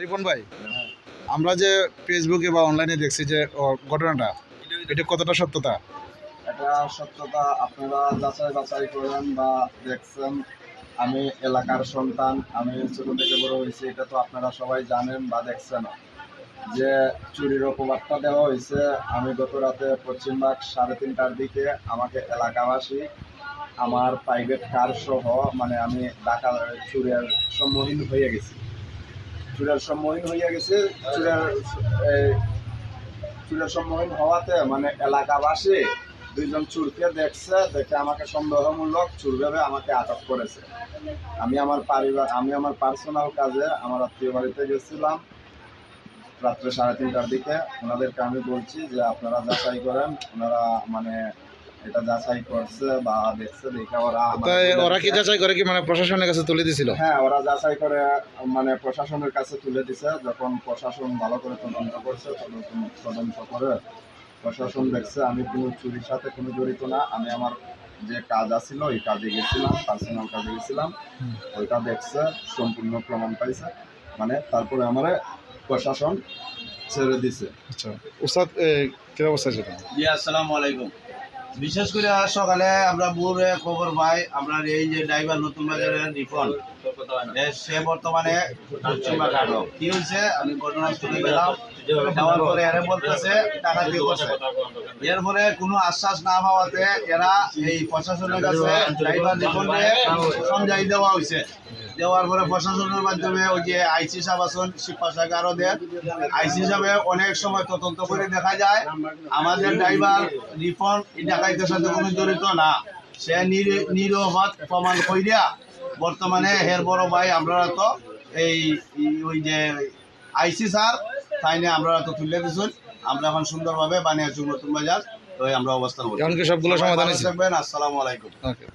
রিপন ভাই, আমরা যে ফেসবুকে বা অনলাইনে দেখছি যে ঘটনাটা, এটা কতটা সত্যতা? এটা সত্যতা আপনারা যাচাই বাছাই করেন বা দেখছেন। আমি এলাকার সন্তান, আমি ছোট থেকে বড় হয়েছি, এটা তো আপনারা সবাই জানেন বা দেখছেন। যে চুরির অপবাদটা দেওয়া হয়েছে, আমি গত রাতে পশ্চিমবাগ 3:30টার দিকে আমাকে এলাকাবাসী আমার প্রাইভেট কার সহ মানে আমি চুরের সম্মুখীন হয়ে গেছি। চুরের সম্মুখীন হওয়াতে মানে এলাকাবাসী দুইজন চুরকে দেখে আমাকে সন্দেহমূলক চুর ভেবে আমাকে আটক করেছে। আমি আমার পার্সোনাল কাজে আমার আত্মীয় বাড়িতে গেছিলাম রাত্রে 3:30টার দিকে। ওনাদেরকে আমি বলছি যে আপনারা যাচাই করেন। ওনারা মানে এটা যাচাই করছে বা দেখছে, দেখে ওরা কি যাচাই করে কি মানে প্রশাসনের কাছে তুলে দিছিল? হ্যাঁ, ওরা যাচাই করে মানে প্রশাসনের কাছে তুলে দিছে। যখন প্রশাসন ভালো করে তদন্ত করছে, তদন্ত করে প্রশাসন দেখছে আমি কোনো চুরির সাথে কোনো জড়িত না। আমি আমার যে কাজ আছিল ওই কাজে গেছিলাম, পার্সোনাল কাজে গেছিলাম। ওইটা দেখছে, সম্পূর্ণ প্রমাণ পাইছে, মানে তারপরে আমার প্রশাসন ছেড়ে দিছে। আচ্ছা উস্তাদ, কি অবস্থা ছিল? জি, আসসালামু আলাইকুম। বিশেষ করে আজ সকালে আমরা বুড়ে খবর পাই আপনার এই যে ড্রাইভার নতুন বাজারের রিপন, সে বর্তমানে পশ্চিমবাগ আটক। কি হয়েছে, আমি ঘটনাস্থলে গেলাম, যাওয়ার পরে এরা বলতেছে ডাকাতি করছে। এর ফলে কোনো আশ্বাস না পাওয়াতে এরা এই প্রশাসনের কাছে ড্রাইভার রিপনকে সমঝাই দেওয়া হয়েছে। দেওয়ার পরে প্রশাসনের মাধ্যমে ওই যে আইসি সাহেব আছেন, শিবপাশাকে আরো দেন। আইসি সাহেব অনেক সময় তদন্ত করে দেখা যায় আমাদের ড্রাইভার রিপন এই ডাকাইতের সাথে কোনো জড়িত না। সে নিরপরাধ প্রমাণ কইরা বর্তমানে হের বড় ভাই আমরা তো এই ওই যে আইসি স্যার তাইনে আমরা তো তুলে দিচ্ছেন। আমরা এখন সুন্দরভাবে বানিয়েছি নতুন বাজার, তো আমরা অবস্থান করছি। এখন কি সবগুলো সমাধান হয়েছে? থাকবেন। আসসালামু আলাইকুম। ওকে।